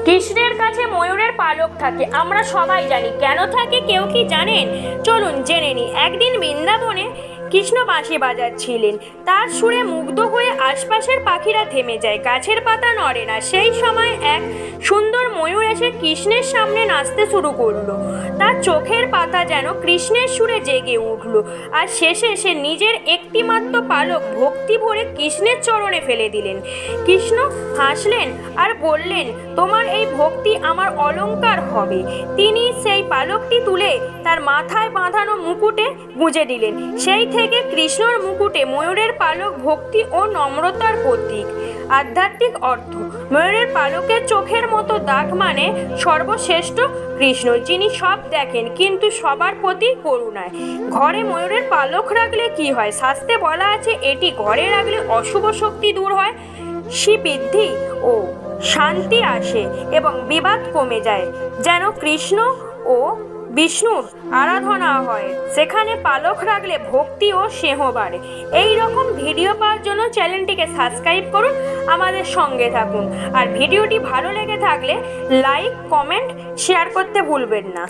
কৃষ্ণের কাছে ময়ূরের পালক থাকে, আমরা সবাই জানি। কেন থাকে কেউ কি জানেন? চলুন জেনে নিই। একদিন বৃন্দাবনে কৃষ্ণ বাঁশি বাজাচ্ছিলেন। তার সুরে মুগ্ধ হয়ে আশপাশের পাখিরা থেমে যায়, গাছের পাতা নড়ে না। সেই সময় এক সুন্দর ময়ূর এসে কৃষ্ণের সামনে নাচতে শুরু করলো। তার চোখের পাতা যেন কৃষ্ণের সুরে জেগে উঠল। আর শেষে সে নিজের একটিমাত্র পালক ভক্তি ভরে কৃষ্ণের চরণে ফেলে দিলেন। কৃষ্ণ হাসলেন আর বললেন, তোমার এই ভক্তি আমার অলংকার হবে। তিনি সেই পালকটি তুলে তার মাথায় বাঁধানো মুকুটে গুঁজে দিলেন। সেই থেকে কৃষ্ণর মুকুটে ময়ূরের পালক ভক্তি ও নম্রতার প্রতীক। আধ্যাত্মিক অর্থ: ময়ূরের পালকের চোখের মতো দাগ মানে সর্বশ্রেষ্ঠ কৃষ্ণ, যিনি সব দেখেন কিন্তু সবার প্রতি করুণায়। ঘরে ময়ূরের পালক রাখলে কি হয়? শাস্ত্রে বলা আছে, এটি ঘরে রাখলে অশুভ শক্তি দূর হয়, শ্রীবৃদ্ধি ও শান্তি আসে এবং বিবাদ কমে যায়। যেন কৃষ্ণ ও বিষ্ণুর আরাধনা হয়, সেখানে পালক রাখলে ভক্তি ও স্নেহ বাড়ে। এই রকম ভিডিও পাওয়ার জন্য চ্যানেলটিকে সাবস্ক্রাইব করুন, আমাদের সঙ্গে থাকুন। আর ভিডিওটি ভালো লেগে থাকলে লাইক, কমেন্ট, শেয়ার করতে ভুলবেন না।